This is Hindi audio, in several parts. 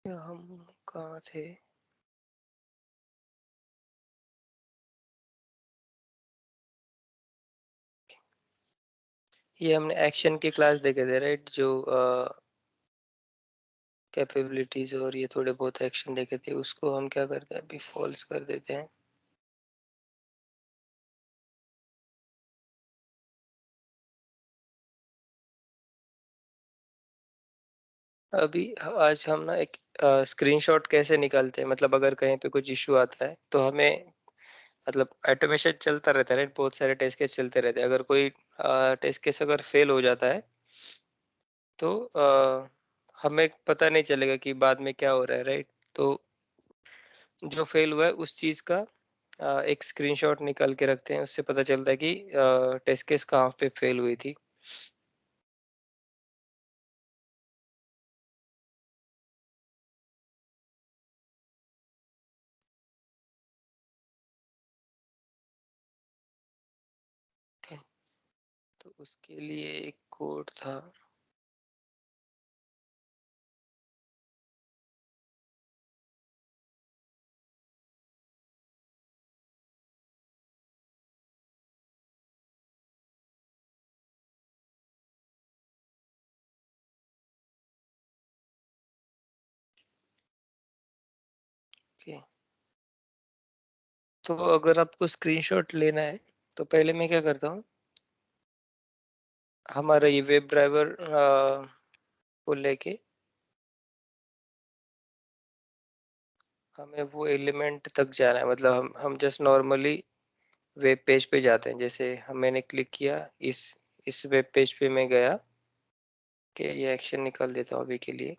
हम कहाँ थे? ये हमने एक्शन की क्लास देखे थे राइट, जो कैपेबिलिटीज और ये थोड़े बहुत एक्शन देखे थे, उसको हम क्या करते हैं अभी, फॉल्स कर देते हैं। अभी आज हम ना एक स्क्रीनशॉट कैसे निकालते हैं, मतलब अगर कहीं पे कुछ इशू आता है तो हमें, मतलब ऑटोमेशन चलता रहता है राइट, बहुत सारे टेस्ट केस चलते रहते हैं। अगर कोई टेस्ट केस अगर फेल हो जाता है तो हमें पता नहीं चलेगा कि बाद में क्या हो रहा है राइट। तो जो फेल हुआ है उस चीज का एक स्क्रीनशॉट निकाल के रखते हैं, उससे पता चलता है कि टेस्ट केस कहाँ पे फेल हुई थी। ठीक है, तो उसके लिए एक कोड था। ओके, तो अगर आपको स्क्रीनशॉट लेना है तो पहले मैं क्या करता हूँ, हमारा ये वेब ड्राइवर को लेके हमें वो एलिमेंट तक जाना है। मतलब हम जस्ट नॉर्मली वेब पेज पे जाते हैं, जैसे मैंने क्लिक किया इस वेब पेज पे मैं गया कि ये एक्शन निकाल देता हूँ अभी के लिए।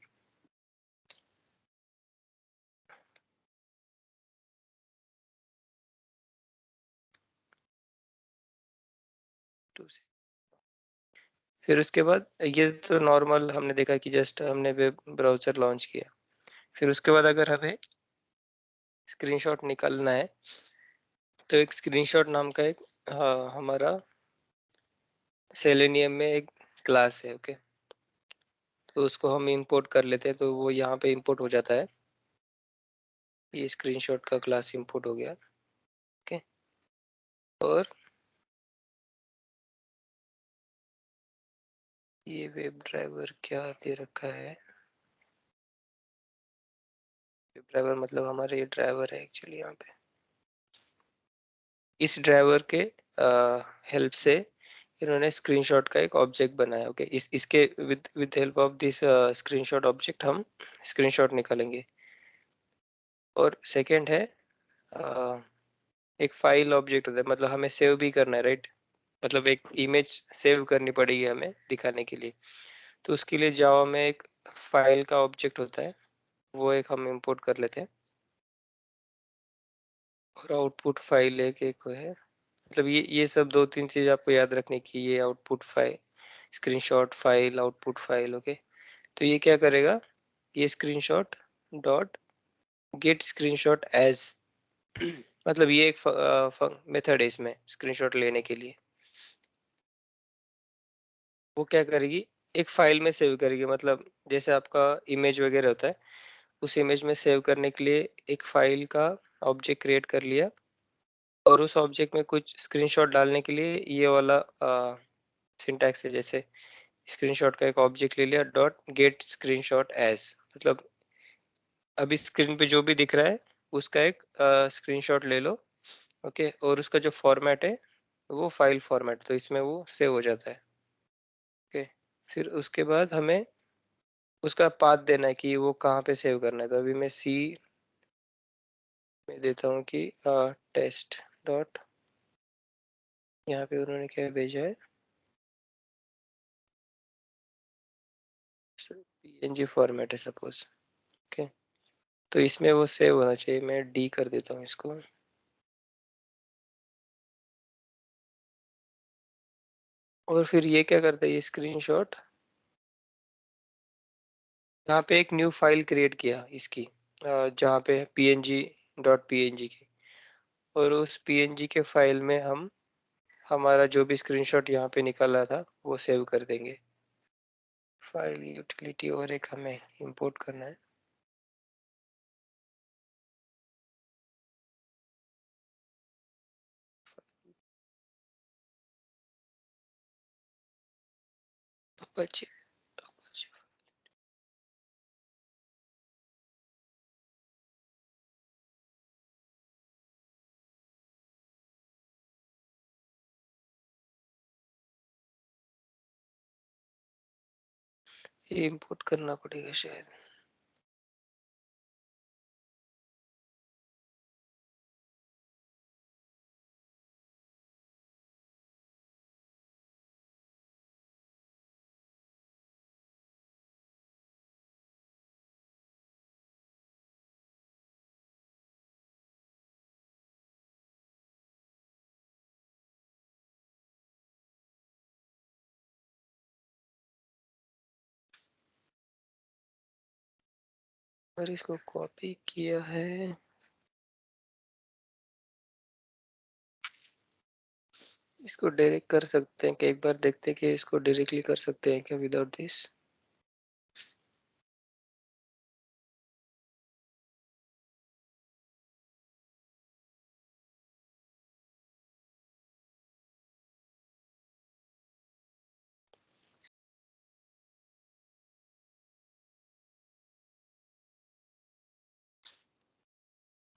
टू से फिर उसके बाद ये तो नॉर्मल हमने देखा कि जस्ट हमने वेब ब्राउजर लॉन्च किया। फिर उसके बाद अगर हमें स्क्रीनशॉट निकालना है तो एक स्क्रीनशॉट नाम का एक हमारा सेलेनियम में एक क्लास है। ओके, तो उसको हम इंपोर्ट कर लेते हैं, तो वो यहाँ पे इंपोर्ट हो जाता है। ये स्क्रीनशॉट का क्लास इंपोर्ट हो गया। ओके, और ये वेब ड्राइवर क्या दे रखा है, वेब ड्राइवर मतलब हमारे ये ड्राइवर है एक्चुअली यहाँ पे। इस ड्राइवर के हेल्प से इन्होंने स्क्रीनशॉट का एक ऑब्जेक्ट बनाया। ओके, इसके with with help of this screenshot object हम स्क्रीनशॉट निकालेंगे। और सेकंड है एक फाइल ऑब्जेक्ट होता है, मतलब हमें सेव भी करना है राइट। मतलब एक इमेज सेव करनी पड़ेगी हमें दिखाने के लिए, तो उसके लिए जावा में एक फाइल का ऑब्जेक्ट होता है, वो एक हम इंपोर्ट कर लेते हैं। और आउटपुट फाइल एक है, मतलब ये सब दो तीन चीज आपको याद रखने की, ये output file, screenshot file, output file. Okay, तो ये क्या करेगा, ये screenshot dot get screenshot as मतलब ये एक मेथड है इसमें स्क्रीनशॉट लेने के लिए। वो क्या करेगी, एक फाइल में सेव करेगी। मतलब जैसे आपका इमेज वगैरह होता है, उस इमेज में सेव करने के लिए एक फाइल का ऑब्जेक्ट क्रिएट कर लिया, और उस ऑब्जेक्ट में कुछ स्क्रीनशॉट डालने के लिए ये वाला सिंटैक्स है। जैसे स्क्रीनशॉट का एक ऑब्जेक्ट ले लिया, डॉट गेट स्क्रीनशॉट एज, मतलब अभी स्क्रीन पे जो भी दिख रहा है उसका एक स्क्रीनशॉट ले लो। ओके, और उसका जो फॉर्मेट है वो फाइल फॉर्मेट, तो इसमें वो सेव हो जाता है। ओके, फिर उसके बाद हमें उसका पाथ देना है कि वो कहाँ पे सेव करना है। तो अभी मैं सी में देता हूँ कि टेस्ट डॉट, यहाँ पे उन्होंने क्या भेजा है, पीएनजी फॉर्मेट है सपोज। ओके, तो इसमें वो सेव होना चाहिए, मैं डी कर देता हूँ इसको। और फिर ये क्या करता है, ये स्क्रीनशॉट यहाँ पे एक न्यू फाइल क्रिएट किया इसकी, जहाँ पे पीएनजी डॉट पीएनजी की, और उस पीएनजी के फाइल में हम हमारा जो भी स्क्रीनशॉट यहाँ पे निकाला था वो सेव कर देंगे। फाइल यूटिलिटी और एक हमें इंपोर्ट करना है। Apache, Apache। ये इंपोर्ट करना पड़ेगा शायद। और इसको कॉपी किया है, इसको डायरेक्ट कर सकते हैं कि एक बार देखते हैं कि इसको डायरेक्टली कर सकते हैं क्या विदाउट दिस।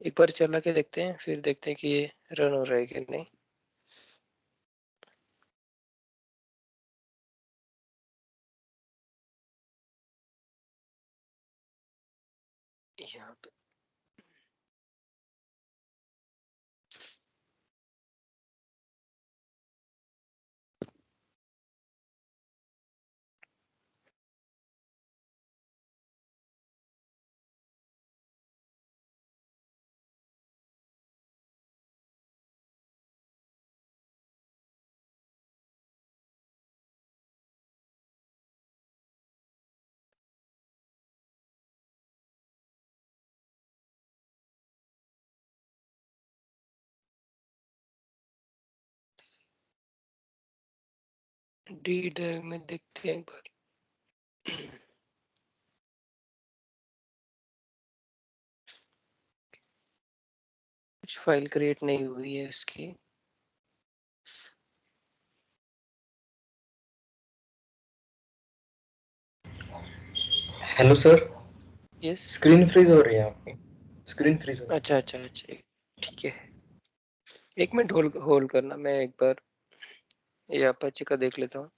एक बार चला के देखते हैं, फिर देखते हैं कि ये रन हो रहा है कि नहीं। यहाँ पे डी ड्राइव में देखते हैं एक बार। कुछ फाइल क्रिएट नहीं हुई है इसकी। Hello sir, yes. Screen freeze हो रही है आपकी, स्क्रीन फ्रीज हो रही अच्छा अच्छा अच्छा, ठीक है। एक मिनट होल्ड होल्ड करना, मैं एक बार ये अपाचे का देख लेता हूँ।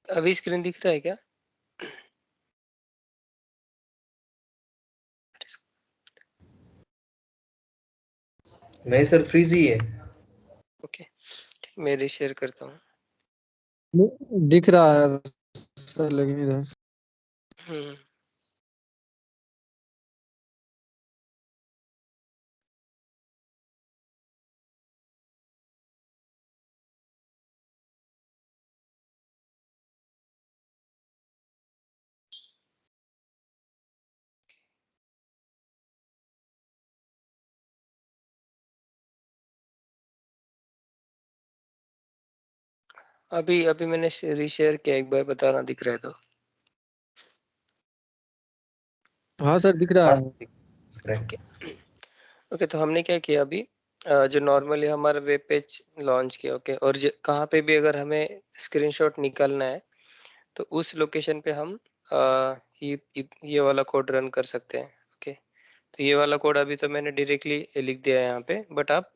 अभी स्क्रीन दिख रहा है क्या? है। नहीं सर, फ्रीज ही है। ओके, मैं रीशेयर करता हूँ। दिख रहा है सर, लेकिन इधर हम्म। अभी अभी मैंने रीशेयर किया, एक बार बताना दिख रहा है तो। हाँ सर दिख रहा हाँ है। दिख रहा है। ओके ओके, तो हमने क्या किया अभी, जो नॉर्मली हमारा वेब पेज लॉन्च किया। ओके, और कहाँ पे भी अगर हमें स्क्रीनशॉट निकालना है तो उस लोकेशन पे हम ये वाला कोड रन कर सकते हैं। ओके, तो ये वाला कोड अभी तो मैंने डायरेक्टली लिख दिया है यहाँ पे, बट आप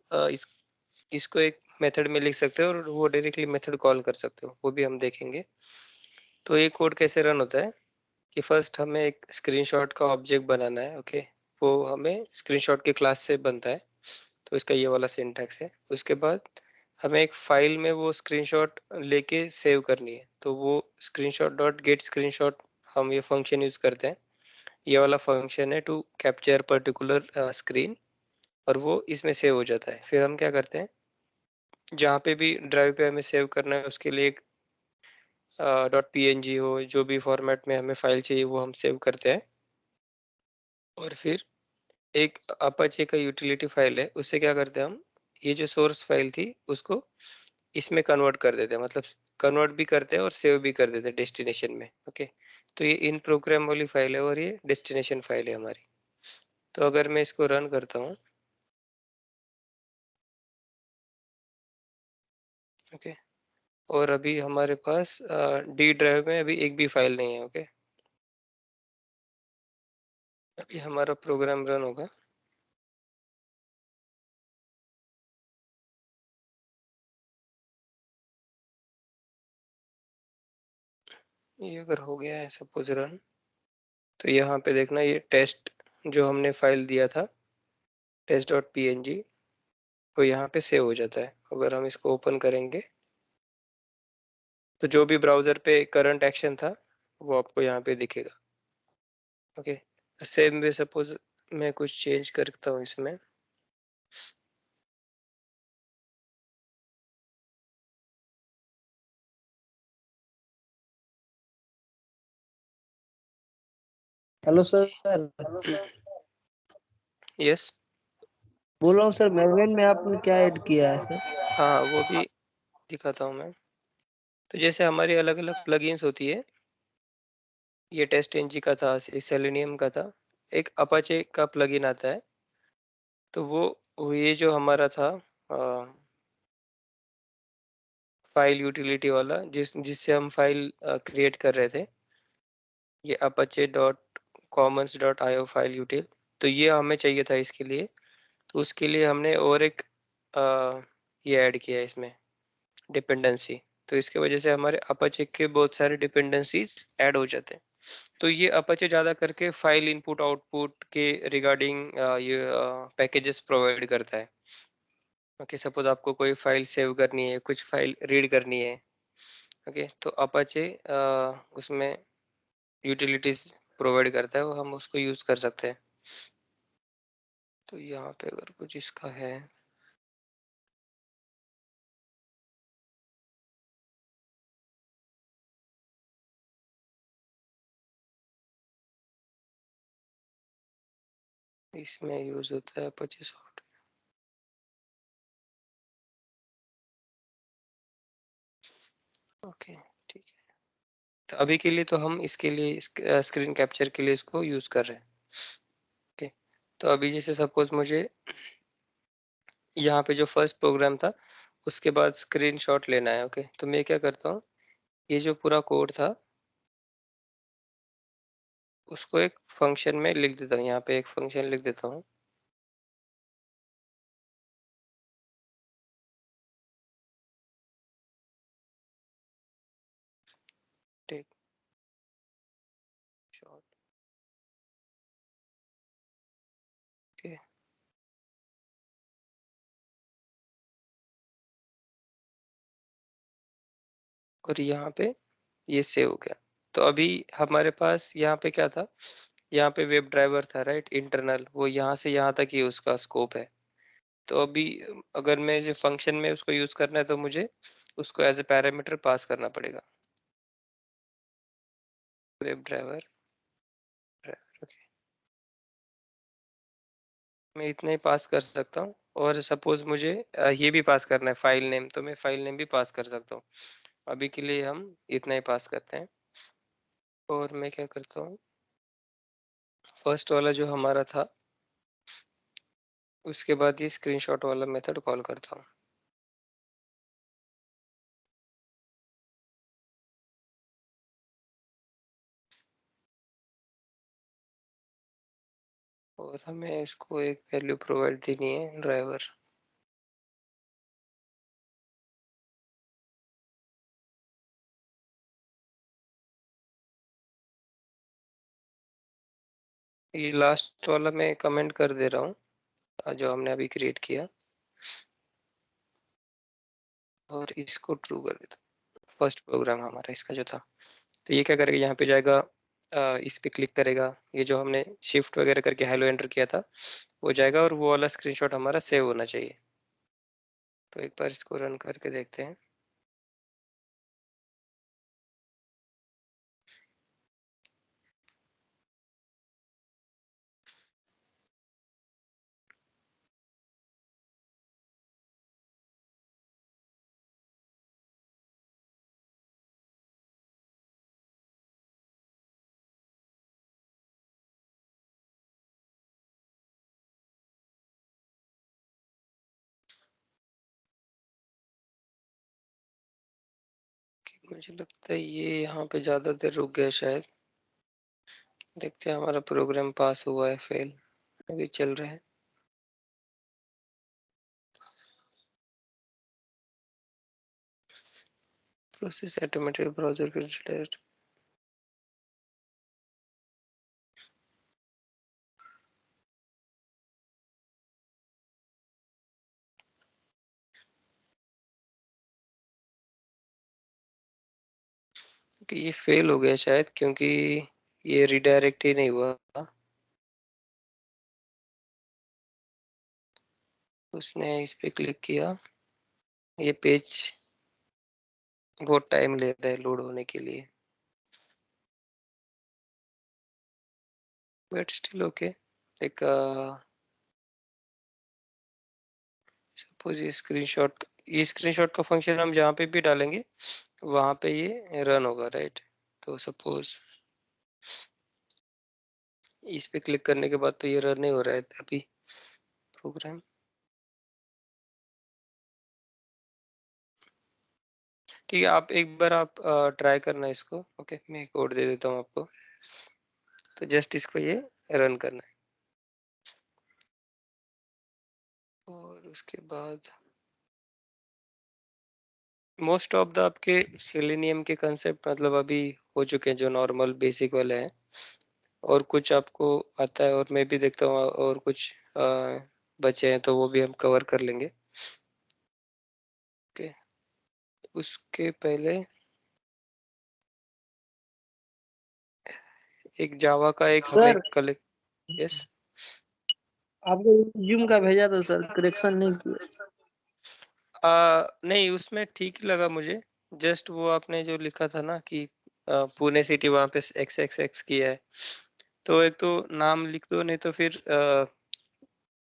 इसको एक मेथड में लिख सकते हो और वो डायरेक्टली मेथड कॉल कर सकते हो, वो भी हम देखेंगे। तो ये कोड कैसे रन होता है कि फर्स्ट हमें एक स्क्रीनशॉट का ऑब्जेक्ट बनाना है। ओके, वो हमें स्क्रीनशॉट के क्लास से बनता है, तो इसका ये वाला सिंटैक्स है। उसके बाद हमें एक फाइल में वो स्क्रीनशॉट लेके सेव करनी है, तो वो स्क्रीनशॉट डॉट गेट स्क्रीनशॉट हम ये फंक्शन यूज करते हैं। ये वाला फंक्शन है टू कैप्चर पर्टिकुलर स्क्रीन, और वो इसमें सेव हो जाता है। फिर हम क्या करते हैं, जहाँ पे भी ड्राइव पे हमें सेव करना है उसके लिए एक डॉट png हो, जो भी फॉर्मेट में हमें फाइल चाहिए वो हम सेव करते हैं। और फिर एक अपाचे का यूटिलिटी फाइल है, उससे क्या करते हैं हम, ये जो सोर्स फाइल थी उसको इसमें कन्वर्ट कर देते हैं, मतलब कन्वर्ट भी करते हैं और सेव भी कर देते हैं डेस्टिनेशन में। ओके, तो ये इन प्रोग्राम वाली फाइल है और ये डेस्टिनेशन फाइल है हमारी। तो अगर मैं इसको रन करता हूँ, ओके, और अभी हमारे पास डी ड्राइव में अभी एक भी फाइल नहीं है। ओके, अभी हमारा प्रोग्राम रन होगा। ये अगर हो गया है सपोज रन, तो यहाँ पे देखना ये टेस्ट जो हमने फाइल दिया था टेस्ट डॉट png, वो यहाँ पे सेव हो जाता है। अगर हम इसको ओपन करेंगे तो जो भी ब्राउजर पे करंट एक्शन था वो आपको यहाँ पे दिखेगा। ओके, सेम वे सपोज मैं कुछ चेंज करता हूँ इसमें, हेलो सर। यस, बोल रहा हूँ सर, मेवेन में आपने क्या ऐड किया है सर? हाँ वो भी दिखाता हूँ मैं। तो जैसे हमारी अलग अलग प्लगइन्स होती है, ये टेस्ट एनजी का था, सेलेनियम का था, एक अपाचे का प्लगइन आता है। तो वो ये जो हमारा था फाइल यूटिलिटी वाला, जिससे हम फाइल क्रिएट कर रहे थे, ये apache dot Commons dot IO file यूटिल, तो ये हमें चाहिए था इसके लिए। तो उसके लिए हमने और एक ये ऐड किया है इसमें डिपेंडेंसी। तो इसके वजह से हमारे apache के बहुत सारे डिपेंडेंसीज ऐड हो जाते हैं। तो ये apache ज़्यादा करके फाइल इनपुट आउटपुट के रिगार्डिंग ये पैकेजेस प्रोवाइड करता है। ओके, सपोज आपको कोई फाइल सेव करनी है, कुछ फाइल रीड करनी है। ओके, तो अपाचे उसमें यूटिलिटीज प्रोवाइड करता है, वो हम उसको यूज कर सकते हैं। तो यहाँ पे अगर कुछ इसका है, इसमें यूज होता है अपाचे सॉफ्ट। ओके, ठीक है। तो अभी के लिए तो हम इसके लिए स्क्रीन कैप्चर के लिए इसको यूज कर रहे हैं। ओके, तो अभी जैसे सपोज मुझे यहाँ पे जो फर्स्ट प्रोग्राम था उसके बाद स्क्रीनशॉट लेना है। ओके, तो मैं क्या करता हूँ, ये जो पूरा कोड था उसको एक फंक्शन में लिख देता हूँ, यहाँ पे एक फंक्शन लिख देता हूँ। टेक शॉट, ओके, और यहाँ पे ये सेव हो गया। तो अभी हमारे पास यहाँ पे क्या था, यहाँ पे वेब ड्राइवर था राइट, इंटरनल, वो यहाँ से यहाँ तक ही उसका स्कोप है। तो अभी अगर मैं जो फंक्शन में उसको यूज करना है तो मुझे उसको एज ए पैरामीटर पास करना पड़ेगा, वेब ड्राइवर। ओके, मैं इतना ही पास कर सकता हूँ। और सपोज मुझे ये भी पास करना है फाइल नेम, तो मैं फाइल नेम भी पास कर सकता हूँ। अभी के लिए हम इतना ही पास करते हैं। और मैं क्या करता हूँ, फर्स्ट वाला जो हमारा था उसके बाद ये स्क्रीनशॉट वाला मेथड कॉल करता हूँ। और हमें इसको एक वैल्यू प्रोवाइड देनी है ड्राइवर। ये लास्ट वाला मैं कमेंट कर दे रहा हूँ जो हमने अभी क्रिएट किया, और इसको ट्रू कर देता हूँ। फर्स्ट प्रोग्राम हमारा इसका जो था, तो ये क्या करेगा, यहाँ पे जाएगा, इस पे क्लिक करेगा, ये जो हमने शिफ्ट वगैरह करके हेलो एंटर किया था वो जाएगा, और वो वाला स्क्रीनशॉट हमारा सेव होना चाहिए। तो एक बार इसको रन करके देखते हैं। मुझे लगता है ये यहाँ पे ज्यादा देर रुक गया शायद। देखते हैं, हमारा प्रोग्राम पास हुआ है फेल, अभी चल रहा है। प्रोसेस ऑटोमेटिक ब्राउजर के कि ये फेल हो गया शायद, क्योंकि ये रिडायरेक्ट ही नहीं हुआ। उसने इस पे क्लिक किया, ये पेज बहुत टाइम लेता है लोड होने के लिए, बट स्टिल ओके। एक सपोज ये स्क्रीनशॉट का फंक्शन हम जहाँ पे भी डालेंगे वहां पे ये रन होगा, राइट। तो सपोज इस पे क्लिक करने के बाद तो ये रन नहीं हो रहा है अभी प्रोग्राम। ठीक है, आप एक बार आप ट्राई करना इसको। ओके, मैं कोड दे देता हूँ आपको, तो जस्ट इसको ये रन करना है। और उसके बाद मोस्ट ऑफ द आपके सेलेनियम के कंसेप्ट मतलब अभी हो चुके हैं, जो नॉर्मल बेसिक वाले हैं, और कुछ आपको आता है, और मैं भी देखता हूँ, और कुछ बचे हैं तो वो भी हम कवर कर लेंगे। ओके, उसके पहले एक जावा का एक हमें सर कलेक्ट। यस। आपको रिज्यूम का भेजा था सर, करेक्शन नहीं किया। नहीं, उसमें ठीक ही लगा मुझे। जस्ट वो आपने जो लिखा था ना कि पुणे सिटी वहां पे एक्स एक्स एक्स किया है, तो एक तो नाम लिख दो, नहीं तो फिर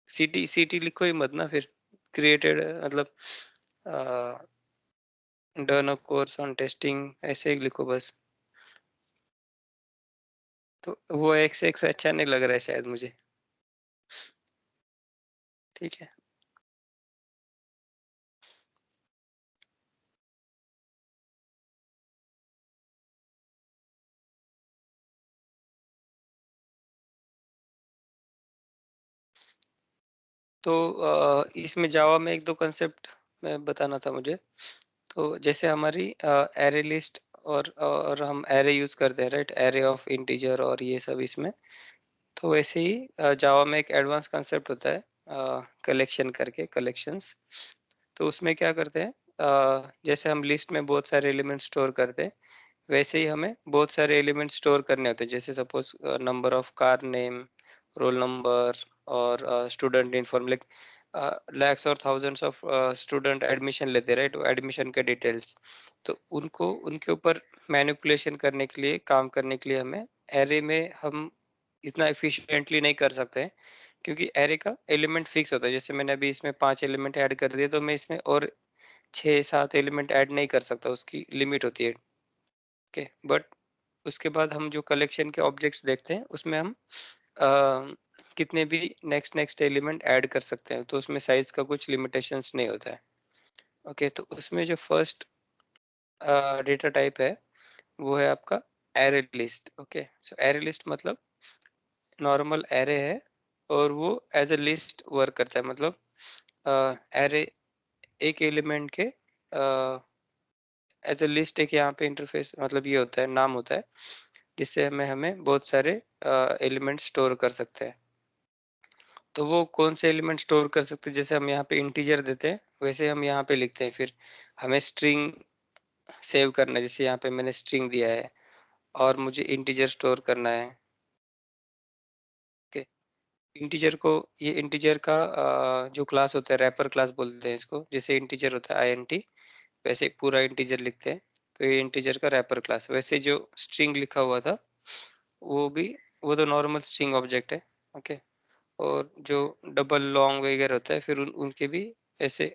सिटी सिटी लिखो ही मत ना फिर। क्रिएटेड मतलब done a course on testing ऐसे ही लिखो बस। तो वो एक्स एक्स अच्छा नहीं लग रहा है शायद मुझे। ठीक है, तो इसमें जावा में एक दो कंसेप्ट मैं बताना था मुझे। तो जैसे हमारी एरे लिस्ट, और हम एरे यूज करते हैं, राइट, एरे ऑफ इंटीजर और ये सब इसमें। तो वैसे ही जावा में एक एडवांस कंसेप्ट होता है कलेक्शन करके, कलेक्शंस। तो उसमें क्या करते हैं, जैसे हम लिस्ट में बहुत सारे एलिमेंट स्टोर करते हैं, वैसे ही हमें बहुत सारे एलिमेंट स्टोर करने होते हैं। जैसे suppose number of car name, roll number, और स्टूडेंट इन्फॉर्म, लाइक लैक्स और थाउजेंड्स ऑफ स्टूडेंट एडमिशन लेते हैं, राइट, एडमिशन के डिटेल्स। तो उनको उनके ऊपर मैनिपुलेशन करने के लिए, काम करने के लिए हमें एरे में हम इतना एफिशिएंटली नहीं कर सकते हैं, क्योंकि एरे का एलिमेंट फिक्स होता है। जैसे मैंने अभी इसमें 5 एलिमेंट ऐड कर दिए, तो मैं इसमें और 6-7 एलिमेंट ऐड नहीं कर सकता, उसकी लिमिट होती है। ओके, बट उसके बाद हम जो कलेक्शन के ऑब्जेक्ट्स देखते हैं उसमें हम कितने भी नेक्स्ट एलिमेंट ऐड कर सकते हैं, तो उसमें साइज का कुछ लिमिटेशंस नहीं होता है। ओके, तो उसमें जो फर्स्ट डेटा टाइप है वो है आपका एरे लिस्ट। ओके, सो एरे लिस्ट मतलब नॉर्मल एरे है और वो एज अ लिस्ट वर्क करता है। मतलब एरे एक एलिमेंट के एज अ लिस्ट एक यहाँ पे इंटरफेस मतलब ये होता है, नाम होता है, जिससे हमें बहुत सारे एलिमेंट स्टोर कर सकते हैं। तो वो कौन से एलिमेंट स्टोर कर सकते हैं, जैसे हम यहाँ पे इंटीजर देते हैं वैसे हम यहाँ पे लिखते हैं। फिर हमें स्ट्रिंग सेव करना है, जैसे यहाँ पे मैंने स्ट्रिंग दिया है और मुझे इंटीजर स्टोर करना है। ओके, इंटीजर को, ये इंटीजर का जो क्लास होता है रैपर क्लास बोलते हैं इसको। जैसे इंटीजर होता है int, वैसे पूरा इंटीजर लिखते हैं, तो ये इंटीजर का रैपर क्लास। वैसे जो स्ट्रिंग लिखा हुआ था वो भी, वो तो नॉर्मल स्ट्रिंग ऑब्जेक्ट है। ओके, और जो डबल लॉन्ग वगैरह होता है फिर उनके भी ऐसे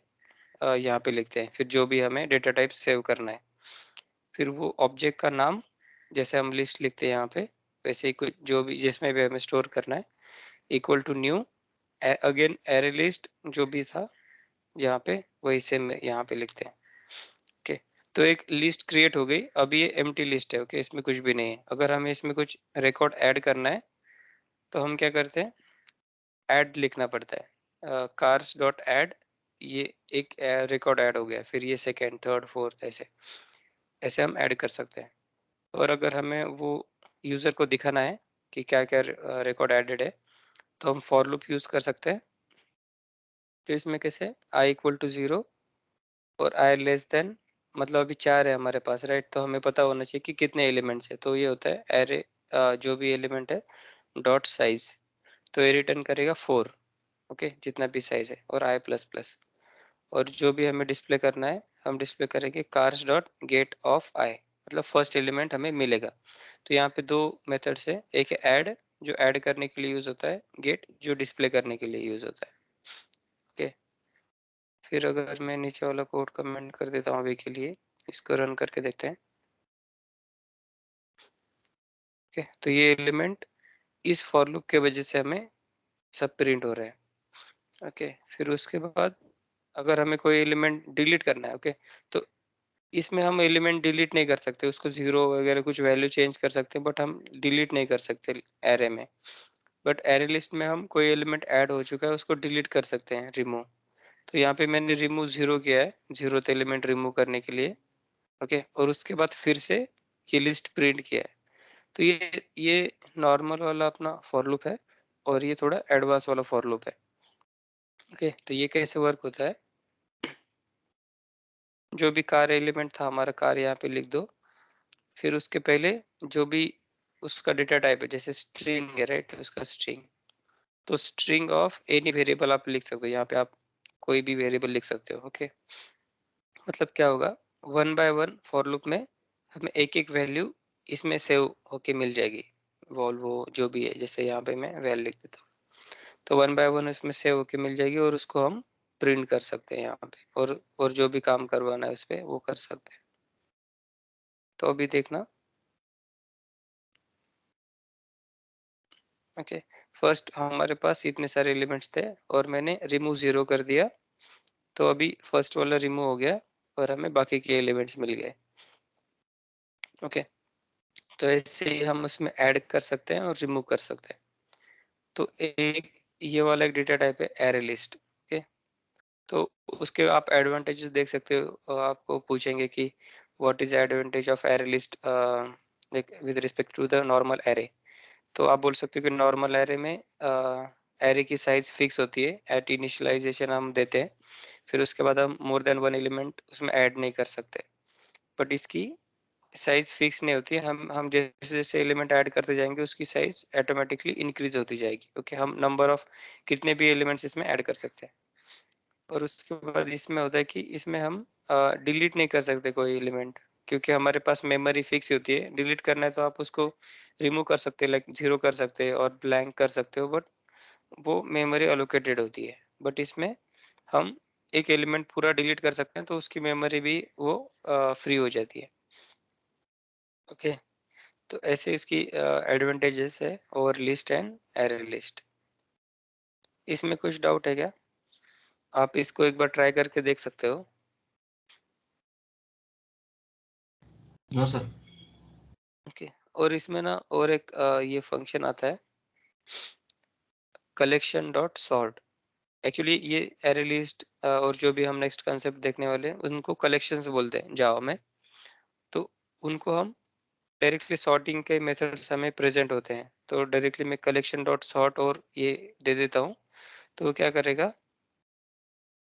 यहाँ पे लिखते हैं। फिर जो भी हमें डेटा टाइप सेव करना है, फिर वो ऑब्जेक्ट का नाम, जैसे हम लिस्ट लिखते हैं यहाँ पे, वैसे ही कुछ जो भी जिसमें भी हमें स्टोर करना है, equal to new again array list जो भी था यहाँ पे वही सेम यहाँ पे लिखते हैं। ओके, तो एक लिस्ट क्रिएट हो गई। अब ये एम्प्टी लिस्ट है। ओके, इसमें कुछ भी नहीं है। अगर हमें इसमें कुछ रिकॉर्ड ऐड करना है तो हम क्या करते हैं, ऐड लिखना पड़ता है, कार्स डॉट ऐड, ये एक रिकॉर्ड ऐड हो गया, फिर ये सेकेंड थर्ड फोर्थ ऐसे ऐसे हम ऐड कर सकते हैं। और अगर हमें वो यूजर को दिखाना है कि क्या क्या रिकॉर्ड एडेड है, तो हम फॉर लूप यूज कर सकते हैं। तो इसमें कैसे, आई इक्वल टू 0 और आई लेस देन, मतलब अभी 4 है हमारे पास, राइट, तो हमें पता होना चाहिए कि कितने एलिमेंट्स है। तो ये होता है एरे, जो भी एलिमेंट है डॉट साइज, तो ये रिटर्न करेगा 4। ओके, जितना भी साइज है, और आई प्लस प्लस। और जो भी हमें डिस्प्ले करना है हम डिस्प्ले करेंगे कार्स डॉट गेट ऑफ आई, मतलब फर्स्ट एलिमेंट हमें मिलेगा। तो यहाँ पे दो मेथड्स है, एक है ऐड जो ऐड करने के लिए यूज होता है, गेट जो डिस्प्ले करने के लिए यूज होता है। ओके, फिर अगर मैं नीचे वाला कोड कमेंट कर देता हूँ अभी के लिए, इसको रन करके देखते हैं। ओके, तो ये एलिमेंट इस फॉर लूप के वजह से हमें सब प्रिंट हो रहा है। ओके, फिर उसके बाद अगर हमें कोई एलिमेंट डिलीट करना है, ओके, तो इसमें हम एलिमेंट डिलीट नहीं कर सकते, उसको 0 वगैरह कुछ वैल्यू चेंज कर सकते हैं, बट हम डिलीट नहीं कर सकते एरे में। बट एरे लिस्ट में हम कोई एलिमेंट ऐड हो चुका है उसको डिलीट कर सकते हैं, रिमूव। तो यहाँ पे मैंने रिमूव 0 किया है, 0th एलिमेंट रिमूव करने के लिए। ओके, और उसके बाद फिर से ये लिस्ट प्रिंट किया है। तो ये नॉर्मल वाला अपना फॉर लूप है और ये थोड़ा एडवांस वाला फॉर लूप है। ओके, तो ये कैसे वर्क होता है, जो भी कार एलिमेंट था हमारा, कार यहाँ पे लिख दो, फिर उसके पहले जो भी उसका डेटा टाइप है, जैसे स्ट्रिंग है, राइट, उसका स्ट्रिंग, तो स्ट्रिंग ऑफ एनी वेरिएबल आप लिख सकते हो। यहाँ पे आप कोई भी वेरिएबल लिख सकते हो। ओके, मतलब क्या होगा, one by one for loop में हमें एक एक वैल्यू इसमें सेव होके मिल जाएगी, वॉल्वो जो भी है, जैसे यहाँ पे मैं वैल्यू लिख देता हूँ, तो वन बाय वन इसमें सेव होके मिल जाएगी और उसको हम प्रिंट कर सकते हैं यहाँ पे, और जो भी काम करवाना है उस पर वो कर सकते हैं। तो अभी देखना। ओके, फर्स्ट हमारे पास इतने सारे एलिमेंट्स थे और मैंने रिमूव 0 कर दिया, तो अभी फर्स्ट वाला रिमूव हो गया और हमें बाकी के एलिमेंट्स मिल गए। ओके, तो ऐसे ही हम उसमें ऐड कर सकते हैं और रिमूव कर सकते हैं। तो एक ये वाला एक डेटा टाइप है एरे लिस्ट। ओके, तो उसके आप एडवांटेजेस देख सकते हो। आपको पूछेंगे कि what is advantage of array list with respect to the normal array, तो आप बोल सकते हो कि नॉर्मल एरे में एरे की साइज फिक्स होती है, एट इनिशियलाइजेशन हम देते हैं, फिर उसके बाद हम मोर देन वन एलिमेंट उसमें ऐड नहीं कर सकते। बट इसकी साइज फिक्स नहीं होती है, हम जैसे जैसे एलिमेंट ऐड करते जाएंगे उसकी साइज ऑटोमेटिकली इंक्रीज होती जाएगी। ओके, हम नंबर ऑफ कितने भी एलिमेंट्स इसमें ऐड कर सकते हैं। और उसके बाद इसमें होता है कि इसमें हम डिलीट नहीं कर सकते कोई एलिमेंट, क्योंकि हमारे पास मेमोरी फिक्स होती है। डिलीट करना है तो आप उसको रिमूव कर सकते हैं, लाइक 0 कर सकते हैं और ब्लैंक कर सकते हो, बट वो मेमोरी अलोकेटेड होती है। बट इसमें हम एक एलिमेंट पूरा डिलीट कर सकते हैं तो उसकी मेमोरी भी वो फ्री हो जाती है। ओके, तो ऐसे इसकी एडवांटेजेस है over list and array list. इसमें कुछ डाउट है क्या? आप इसको एक बार ट्राई करके देख सकते हो। No sir. ओके, और इसमें ना और एक ये फंक्शन आता है कलेक्शन डॉट सॉर्ट। एक्चुअली ये एरे लिस्ट और जो भी हम नेक्स्ट कंसेप्ट देखने वाले हैं उनको कलेक्शंस बोलते हैं जावा में। तो उनको हम डायरेक्टली सॉर्टिंग के मेथड्स हमें प्रेजेंट होते हैं, तो डायरेक्टली मैं कलेक्शन डॉट सॉर्ट और ये दे देता हूँ। तो वो क्या करेगा,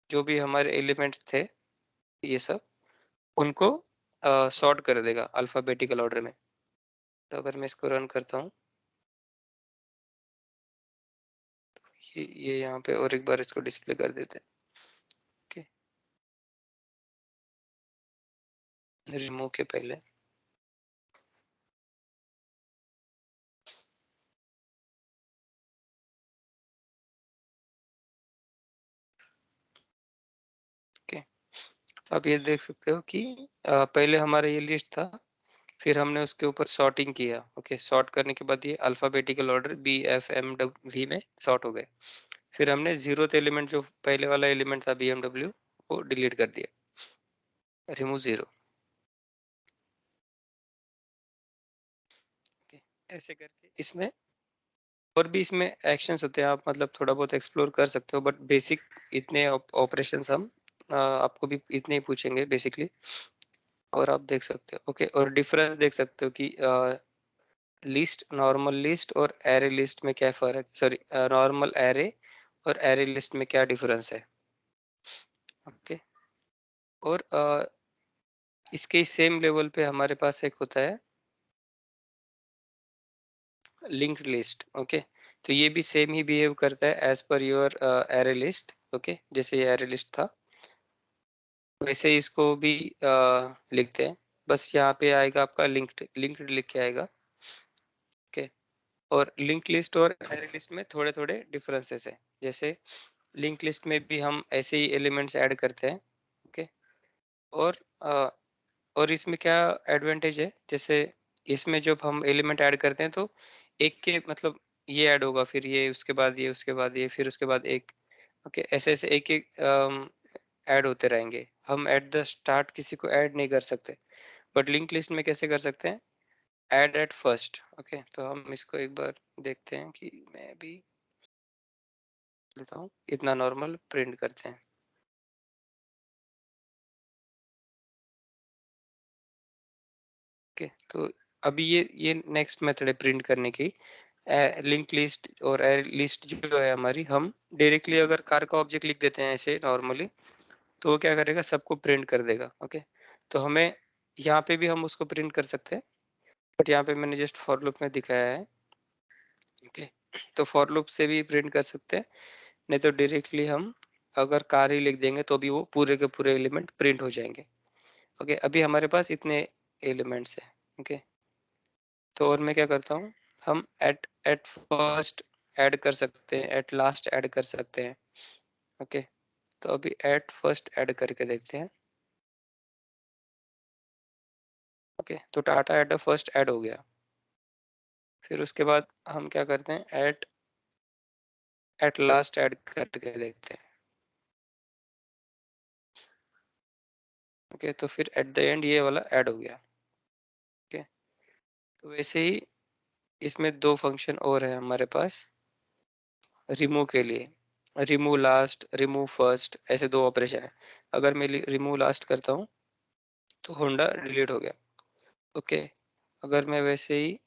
जो भी हमारे एलिमेंट्स थे ये सब उनको सॉर्ट कर देगा अल्फाबेटिकल ऑर्डर में। तो अगर मैं इसको रन करता हूँ, ये यहाँ पे और एक बार इसको डिस्प्ले कर देते हैं। ओके, रिमूव के पहले ओके, तो आप ये देख सकते हो कि पहले हमारा ये लिस्ट था, फिर हमने उसके ऊपर सॉर्टिंग किया। ओके, सॉर्ट करने के बाद ये अल्फाबेटिकल ऑर्डर BFMV में सॉर्ट हो गए। फिर हमने जीरोथ एलिमेंट जो पहले वाला एलिमेंट था BMW वो डिलीट कर दिया, रिमूव जीरो। ऐसे करके इसमें और भी इसमें एक्शंस होते हैं, आप मतलब थोड़ा बहुत एक्सप्लोर कर सकते हो, बट बेसिक इतने ऑपरेशंस हम आपको भी इतने ही पूछेंगे बेसिकली, और आप देख सकते हो। ओके, और डिफरेंस देख सकते हो कि लिस्ट, नॉर्मल लिस्ट और एरे लिस्ट में क्या फर्क, सॉरी नॉर्मल एरे और एरे लिस्ट में क्या डिफरेंस है। ओके, और इसके सेम लेवल पे हमारे पास एक होता है लिंक्ड लिस्ट। ओके, तो ये भी सेम ही बिहेव करता है as per your array list. Okay, जैसे ये एरे लिस्ट था वैसे ही इसको भी लिखते हैं, बस यहाँ पे आएगा आपका लिंक्ड, लिंक्ड लिख के आएगा। ओके, और लिंक लिस्ट और एरे लिस्ट में थोड़े थोड़े डिफरेंसेस है। जैसे लिंक लिस्ट में भी हम ऐसे ही एलिमेंट्स ऐड करते हैं। ओके, और और इसमें क्या एडवांटेज है, जैसे इसमें जब हम एलिमेंट ऐड करते हैं तो एक के मतलब ये ऐड होगा, फिर ये, उसके बाद ये, उसके बाद ये, फिर उसके बाद एक। ओके, ऐसे ऐसे एक एक ऐड होते रहेंगे। हम एट द स्टार्ट किसी को ऐड नहीं कर सकते, बट लिंक लिस्ट में कैसे कर सकते हैं, ऐड एट फर्स्ट। ओके, तो हम इसको एक बार देखते हैं कि मैं भी लेता हूँ, इतना नॉर्मल प्रिंट करते हैं। ओके, तो अभी ये नेक्स्ट मेथड है प्रिंट करने की। लिंक लिस्ट और लिस्ट जो है हमारी, हम डायरेक्टली अगर कार का ऑब्जेक्ट लिख देते हैं ऐसे नॉर्मली, तो वो क्या करेगा, सबको प्रिंट कर देगा। ओके, तो हमें यहाँ पे भी हम उसको प्रिंट कर सकते हैं, बट यहाँ पे मैंने जस्ट फॉर लूप में दिखाया है। ओके, तो फॉर लूप से भी प्रिंट कर सकते हैं, नहीं तो डायरेक्टली हम अगर कार ही लिख देंगे तो भी वो पूरे के पूरे एलिमेंट प्रिंट हो जाएंगे। ओके, अभी हमारे पास इतने एलिमेंट्स हैं। ओके, तो और मैं क्या करता हूँ, हम एट एट फर्स्ट ऐड कर सकते हैं, एट लास्ट ऐड कर सकते हैं। ओके, तो अभी एट फर्स्ट ऐड करके देखते हैं। ओके, तो टाटा एट फर्स्ट ऐड हो गया। फिर उसके बाद हम क्या करते हैं, एट लास्ट ऐड करके देखते हैं। ओके, तो फिर एट द एंड ये वाला ऐड हो गया। ओके, तो वैसे ही इसमें दो फंक्शन और है हमारे पास रिमूव के लिए, रिमूव लास्ट, रिमूव फर्स्ट, ऐसे दो ऑपरेशन है। अगर मैं रिमूव लास्ट करता हूँ तो होंडा डिलीट हो गया। ओके, अगर मैं वैसे ही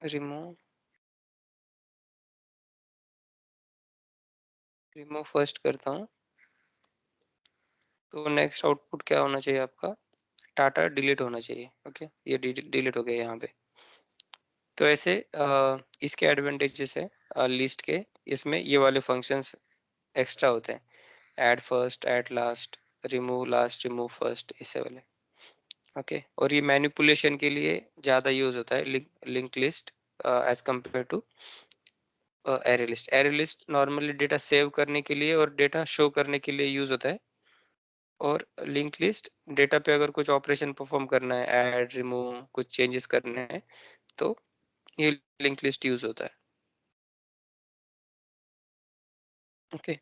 रिमूव रिमूव फर्स्ट करता हूँ तो नेक्स्ट आउटपुट क्या होना चाहिए आपका, टाटा डिलीट होना चाहिए। ओके, ये डिलीट हो गया यहाँ पे। तो ऐसे इसके एडवांटेजेस है लिस्ट के, इसमें ये वाले फंक्शंस एक्स्ट्रा होते हैं, add first, add last, remove last, remove first, ऐसे वाले। ओके, और ये मैनिपुलेशन के लिए ज़्यादा यूज होता है link list as compare to array list. Array list normally data save करने के लिए और डेटा शो करने के लिए यूज होता है, और लिंक लिस्ट डेटा पे अगर कुछ ऑपरेशन परफॉर्म करना है, ऐड, रिमूव, कुछ चेंजेस करने हैं, तो ये लिंक लिस्ट यूज होता है। ओके,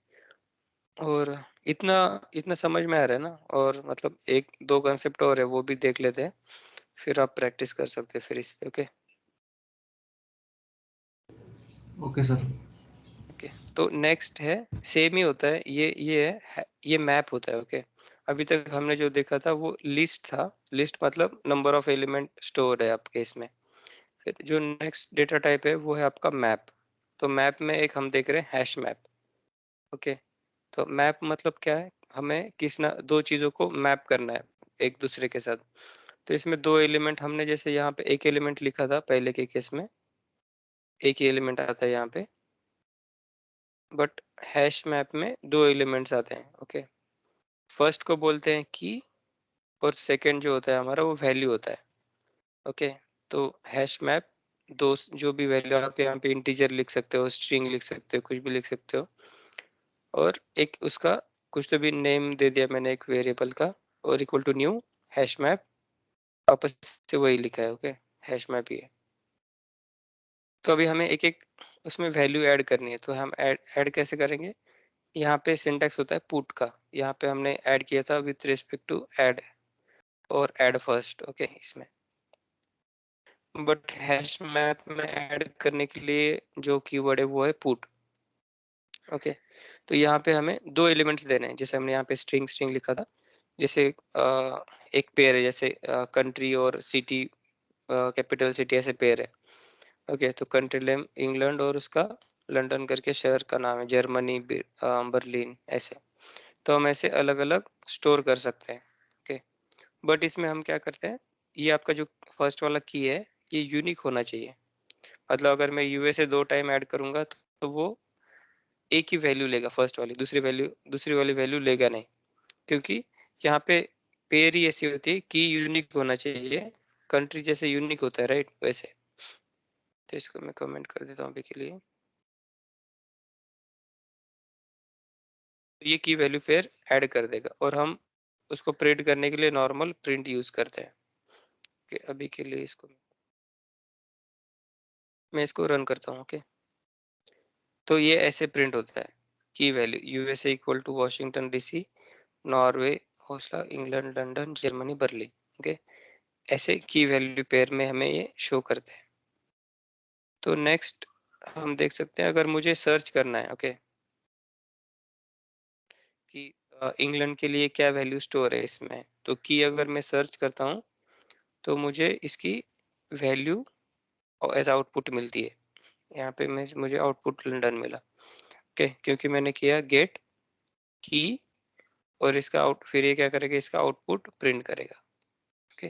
और इतना इतना समझ में आ रहा है ना? और मतलब एक दो कंसेप्ट और है, वो भी देख लेते हैं, फिर आप प्रैक्टिस कर सकते हैं फिर इस पे। Okay okay sir. ओके, तो नेक्स्ट है, सेम ही होता है, ये मैप होता है। ओके, अभी तक हमने जो देखा था वो लिस्ट था। लिस्ट मतलब नंबर ऑफ एलिमेंट स्टोर है आपके इसमें। फिर जो नेक्स्ट डेटा टाइप है वो है आपका मैप। तो मैप में एक हम देख रहे हैं हैश मैप। ओके, तो मैप मतलब क्या है? हमें किस ना दो चीजों को मैप करना है एक दूसरे के साथ। तो इसमें दो एलिमेंट हमने, जैसे यहाँ पे एक एलिमेंट लिखा था पहले के केस में, एक ही एलिमेंट आता है यहाँ पे, बट हैश मैप में दो एलिमेंट्स आते हैं। ओके, फर्स्ट को बोलते हैं की, और सेकंड जो होता है हमारा वो वैल्यू होता है। ओके, तो हैश मैप दो, जो भी वैल्यू आप यहाँ पे इंटीजर लिख सकते हो, स्ट्रिंग लिख सकते हो, कुछ भी लिख सकते हो, और एक उसका कुछ तो भी नेम दे दिया मैंने एक वेरिएबल का, और equal to new hash map, वापस से वही लिखा है। ओके, हैश मैप ही है। तो अभी हमें एक एक उसमें वैल्यू ऐड करनी है, तो हम ऐड कैसे करेंगे? यहाँ पे सिंटैक्स होता है पुट का, यहाँ पे हमने ऐड किया था विथ रिस्पेक्ट टू ऐड, और ऐड फर्स्ट। ओके, इसमें बट हैश मैप में ऐड करने के लिए जो कीवर्ड है वो है पुट। ओके, तो यहाँ पे हमें दो एलिमेंट्स देने हैं, जैसे हमने यहाँ पे स्ट्रिंग स्ट्रिंग लिखा था, जैसे एक पेयर है, जैसे कंट्री और सिटी, कैपिटल सिटी ऐसे पेयर है। ओके, तो कंट्री नेम इंग्लैंड और उसका लंदन करके शहर का नाम है जर्मनी, बर्लिन, ऐसे। तो हम ऐसे अलग अलग स्टोर कर सकते हैं। ओके, बट इसमें हम क्या करते हैं, ये आपका जो फर्स्ट वाला की है ये यूनिक होना चाहिए। मतलब अगर मैं यूएसए दो टाइम ऐड करूंगा तो वो एक ही वैल्यू लेगा, फर्स्ट वाली, दूसरी वाली वैल्यू लेगा नहीं, क्योंकि यहाँ पे पेयर ही ऐसी होती है कि यूनिक होना चाहिए, कंट्री जैसे यूनिक होता है, राइट? वैसे। तो इसको मैं कमेंट कर देता हूँ अभी के लिए। ये की वैल्यू पेयर ऐड कर देगा, और हम उसको प्रिंट करने के लिए नॉर्मल प्रिंट यूज करते हैं। कि अभी के लिए इसको मैं इसको रन करता हूँ। ओके, तो ये ऐसे प्रिंट होता है, की value USA equal to Washington DC, Norway, Oslo, England, London, Germany, Berlin. Okay, ऐसे की वैल्यू पेयर में हमें ये शो करते हैं। तो नेक्स्ट हम देख सकते हैं, अगर मुझे सर्च करना है, ओके, कि इंग्लैंड के लिए क्या वैल्यू स्टोर है इसमें, तो की अगर मैं सर्च करता हूँ तो मुझे इसकी वैल्यू एज आउटपुट मिलती है। यहाँ पे मुझे आउटपुट लंदन मिला। ओके, क्योंकि मैंने किया गेट की, और इसका आउट, फिर ये क्या करेगा, इसका आउटपुट प्रिंट करेगा। ओके,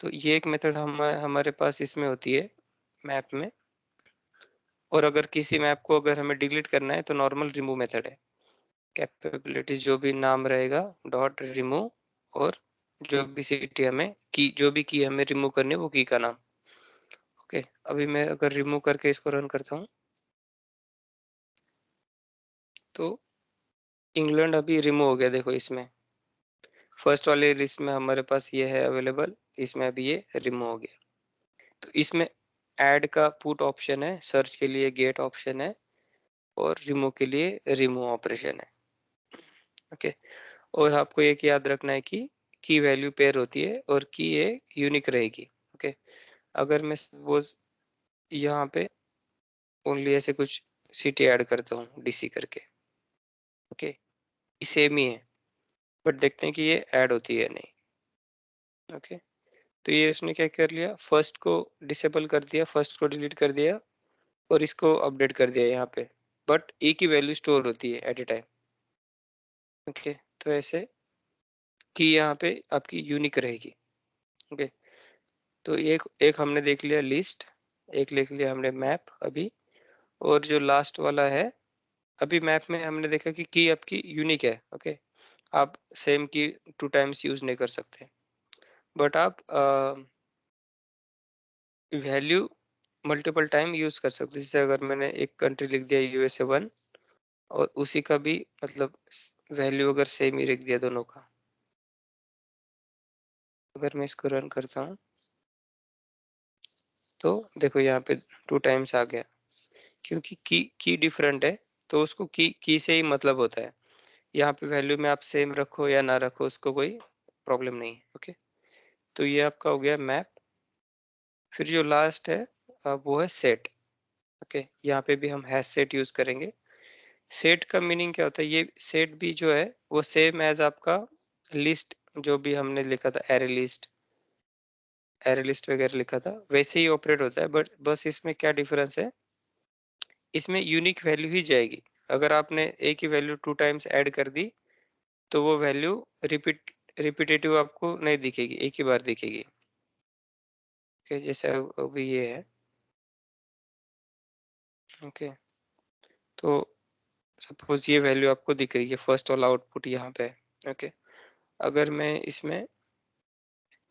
तो ये एक मेथड हमारे पास इसमें होती है मैप में। और अगर किसी मैप को अगर हमें डिलीट करना है तो नॉर्मल रिमूव मेथड है। कैपेबिलिटीज जो भी नाम रहेगा डॉट रिमूव, और जो भी सिटी हमें की, जो भी की हमें रिमूव करनी है वो की का नाम। ओके, अभी मैं अगर रिमूव करके इसको रन करता हूँ तो इंग्लैंड अभी रिमूव हो गया। देखो इसमें फर्स्ट वाले लिस्ट में हमारे पास ये है अवेलेबल, इसमें अभी ये रिमूव हो गया। तो इसमें ऐड का पुट ऑप्शन है, सर्च के लिए गेट ऑप्शन है, और रिमूव के लिए रिमूव ऑपरेशन है। ओके, और आपको एक याद रखना है कि की वैल्यू पेयर होती है और की ये यूनिक रहेगी। ओके, अगर मैं वो यहाँ पे ओनली ऐसे कुछ सिटी ऐड करता हूँ डीसी करके, ओके, सेम ही है, बट देखते हैं कि ये ऐड होती है नहीं। ओके, तो ये उसने क्या कर लिया, फर्स्ट को डिसेबल कर दिया, फर्स्ट को डिलीट कर दिया, और इसको अपडेट कर दिया यहाँ पे, बट एक ही वैल्यू स्टोर होती है एट ए टाइम। ओके, तो ऐसे की यहाँ पे आपकी यूनिक रहेगी। ओके, तो एक एक हमने देख लिया लिस्ट, एक देख लिया हमने मैप अभी, और जो लास्ट वाला है, अभी मैप में हमने देखा कि की आपकी यूनिक है। ओके, आप सेम की टू टाइम्स यूज नहीं कर सकते, बट आप वैल्यू मल्टीपल टाइम यूज कर सकते हो। जैसे अगर मैंने एक कंट्री लिख दिया USA1 और उसी का भी मतलब वैल्यू अगर सेम ही लिख दिया दोनों का, अगर मैं इसको रन करता हूँ तो देखो यहाँ पे 2 टाइम्स आ गया, क्योंकि की डिफरेंट है तो उसको की से ही मतलब होता है। यहाँ पे वैल्यू में आप सेम रखो या ना रखो उसको कोई प्रॉब्लम नहीं है। ओके, तो ये आपका हो गया मैप। फिर जो लास्ट है वो है सेट। ओके, यहाँ पे भी हम हैश सेट यूज करेंगे। सेट का मीनिंग क्या होता है, ये सेट भी जो है वो सेम एज आपका लिस्ट, जो भी हमने लिखा था एरे लिस्ट वगैरह लिखा था वैसे ही ऑपरेट होता है। बट बस इसमें क्या डिफरेंस है, इसमें यूनिक वैल्यू ही जाएगी। अगर आपने एक ही वैल्यू 2 टाइम्स ऐड कर दी तो वो वैल्यू रिपीटेटिव आपको नहीं दिखेगी, एक ही बार दिखेगी। ओके, जैसे अभी ये है। ओके, तो सपोज ये वैल्यू आपको दिख रही है, फर्स्ट वाला आउटपुट यहाँ पे है। ओके, अगर मैं इसमें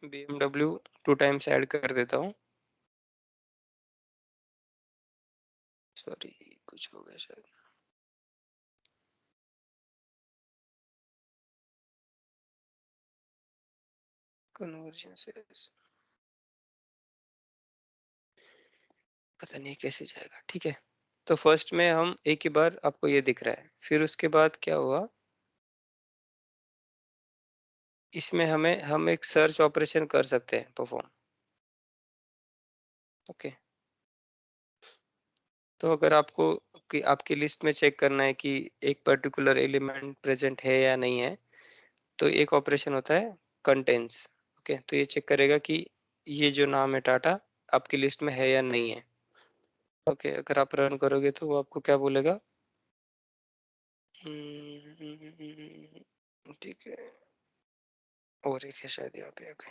BMW 2 टाइम्स ऐड कर देता हूँ, सॉरी कुछ हो गया शायद, कन्वर्जन से पता नहीं कैसे जाएगा। ठीक है, तो फर्स्ट में हम एक ही बार आपको ये दिख रहा है, फिर उसके बाद क्या हुआ, इसमें हम एक सर्च ऑपरेशन कर सकते हैं परफॉर्म। ओके, तो अगर आपको कि आपकी लिस्ट में चेक करना है कि एक पर्टिकुलर एलिमेंट प्रेजेंट है या नहीं है, तो एक ऑपरेशन होता है कंटेंट्स। ओके, तो ये चेक करेगा कि ये जो नाम है टाटा आपकी लिस्ट में है या नहीं है। ओके, अगर आप रन करोगे तो वो आपको क्या बोलेगा, ठीक है, और एक है शायद यहाँ पे। ओके,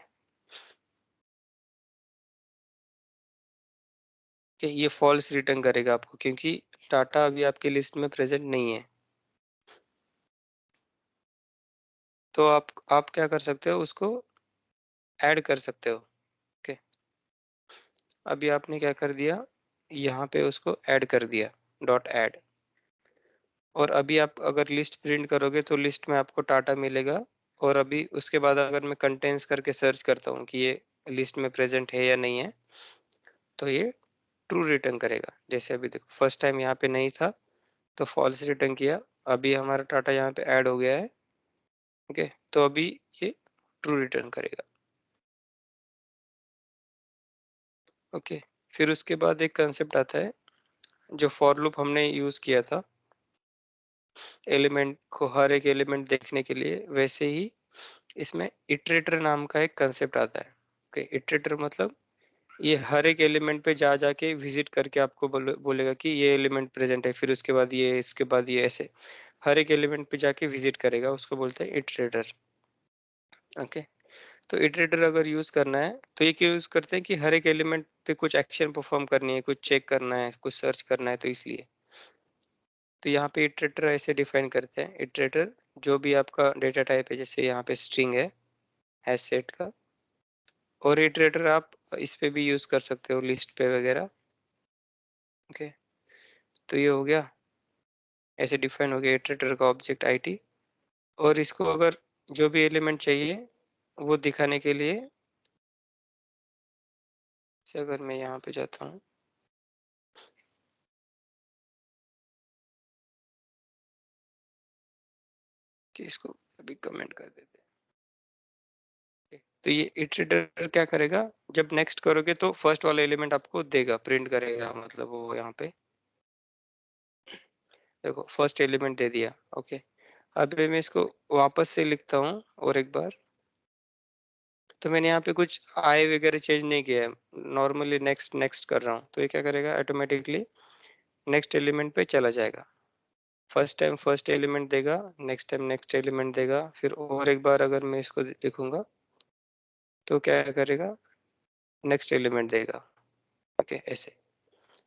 कि ये फॉल्स रिटर्न करेगा आपको, क्योंकि टाटा अभी आपकी लिस्ट में प्रेजेंट नहीं है। तो आप क्या कर सकते हो, उसको ऐड कर सकते हो। ओके, अभी आपने क्या कर दिया, यहाँ पे उसको ऐड कर दिया, डॉट ऐड। और अभी आप अगर लिस्ट प्रिंट करोगे तो लिस्ट में आपको टाटा मिलेगा। और अभी उसके बाद अगर मैं कंटेंट्स करके सर्च करता हूँ कि ये लिस्ट में प्रेजेंट है या नहीं है, तो ये ट्रू रिटर्न करेगा। जैसे अभी देखो, फर्स्ट टाइम यहाँ पे नहीं था तो फॉल्स रिटर्न किया, अभी हमारा टाटा यहाँ पे ऐड हो गया है। ओके, तो अभी ये ट्रू रिटर्न करेगा। ओके, फिर उसके बाद एक कंसेप्ट आता है जो फॉर लूप हमने यूज किया था एलिमेंट को, हर एक एलिमेंट देखने के लिए, वैसे ही इसमें इटरेटर नाम का एक कंसेप्ट आता है। ओके, इटरेटर मतलब ये हर एक एलिमेंट पे जा जाके विजिट करके आपको बोलेगा कि ये एलिमेंट प्रेजेंट है, फिर उसके बाद ये, इसके बाद ये, ऐसे हर एक एलिमेंट पे जाके विजिट करेगा, उसको बोलते हैं इटरेटर। ओके, तो इटरेटर अगर यूज करना है तो ये क्यों यूज करते हैं कि हर एक एलिमेंट पे कुछ एक्शन परफॉर्म करनी है, कुछ चेक करना है, कुछ सर्च करना है, तो इसलिए तो यहाँ पे इटरेटर ऐसे डिफाइन करते हैं। इटरेटर जो भी आपका डेटा टाइप है, जैसे यहाँ पे स्ट्रिंग है हैश सेट का, और इटरेटर आप इस पे भी यूज कर सकते हो लिस्ट पे वगैरह। ओके, तो ये हो गया, ऐसे डिफाइन हो गया इटरेटर का ऑब्जेक्ट आईटी। और इसको अगर जो भी एलिमेंट चाहिए वो दिखाने के लिए, से अगर मैं यहाँ पे जाता हूँ कि इसको अभी कमेंट कर देते हैं, तो ये इटरेटर क्या करेगा, जब नेक्स्ट करोगे तो फर्स्ट वाला एलिमेंट आपको देगा, प्रिंट करेगा, मतलब वो यहाँ पे देखो फर्स्ट एलिमेंट दे दिया। ओके, अभी मैं इसको वापस से लिखता हूँ और एक बार, तो मैंने यहाँ पे कुछ आई वगैरह चेंज नहीं किया है, नॉर्मली नेक्स्ट नेक्स्ट कर रहा हूँ, तो ये क्या करेगा, ऑटोमेटिकली नेक्स्ट एलिमेंट पे चला जाएगा। फर्स्ट टाइम फर्स्ट एलिमेंट देगा, नेक्स्ट टाइम नेक्स्ट एलिमेंट देगा, फिर और एक बार अगर मैं इसको लिखूंगा तो क्या करेगा, नेक्स्ट एलिमेंट देगा। ओके, ऐसे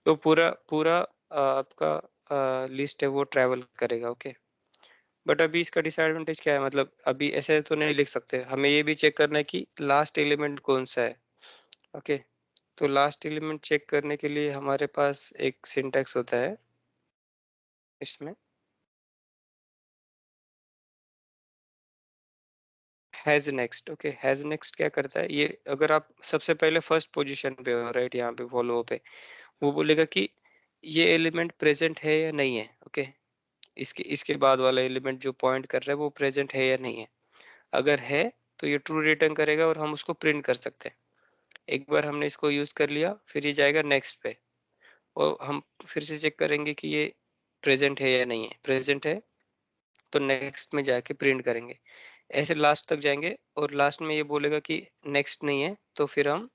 तो पूरा पूरा आपका लिस्ट है वो ट्रैवल करेगा। ओके, बट अभी इसका डिसएडवांटेज क्या है, मतलब अभी ऐसे तो नहीं लिख सकते, हमें ये भी चेक करना है कि लास्ट एलिमेंट कौन सा है। ओके, तो लास्ट एलिमेंट चेक करने के लिए हमारे पास एक सिंटैक्स होता है इसमें, has next. Okay, has next क्या करता है, ये अगर आप सबसे पहले फर्स्ट पोजीशन पे हो, राइट, यहाँ पे फॉलो पे, वो बोलेगा कि ये एलिमेंट प्रेजेंट है या नहीं है। ओके, इसके इसके बाद वाला एलिमेंट जो पॉइंट कर रहा है वो प्रेजेंट है या नहीं है। अगर है तो ये ट्रू रिटर्न करेगा और हम उसको प्रिंट कर सकते हैं। एक बार हमने इसको यूज कर लिया, फिर ये जाएगा नेक्स्ट पे और हम फिर से चेक करेंगे कि ये प्रेजेंट है या नहीं है। प्रेजेंट है तो नेक्स्ट में जाके प्रिंट करेंगे, ऐसे लास्ट तक जाएंगे। और लास्ट में ये बोलेगा कि नेक्स्ट नहीं है तो फिर हम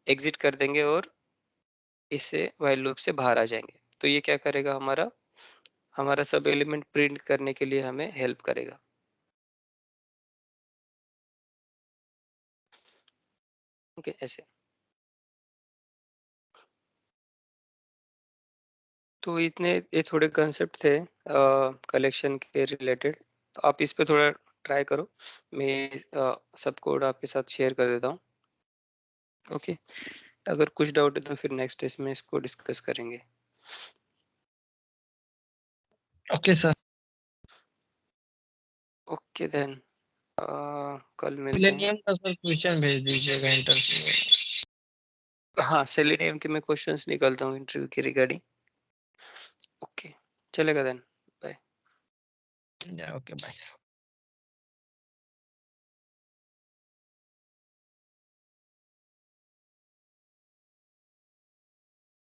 एग्जिट कर देंगे और इससे व्हाइल लूप से बाहर आ जाएंगे। तो ये क्या करेगा, हमारा हमारा सब एलिमेंट प्रिंट करने के लिए हमें हेल्प करेगा। ओके, ऐसे। तो इतने ये थोड़े कंसेप्ट थे कलेक्शन के रिलेटेड, तो आप इस पे थोड़ा ट्राई करो। मैं सब कोड आपके साथ शेयर कर देता हूँ। ओके, अगर कुछ डाउट है तो फिर नेक्स्ट इसमें इसको डिस्कस करेंगे। Okay sir. ओके देन, कल मिलते हैं। मिलेनियम का सर क्वेश्चन भेज दीजिएगा इंटरव्यू। हाँ, सेलेनियम के मैं क्वेश्चंस निकालता हूँ इंटरव्यू की रिगार्डिंग। ओके, चलेगा देन, बाय। Okay bye.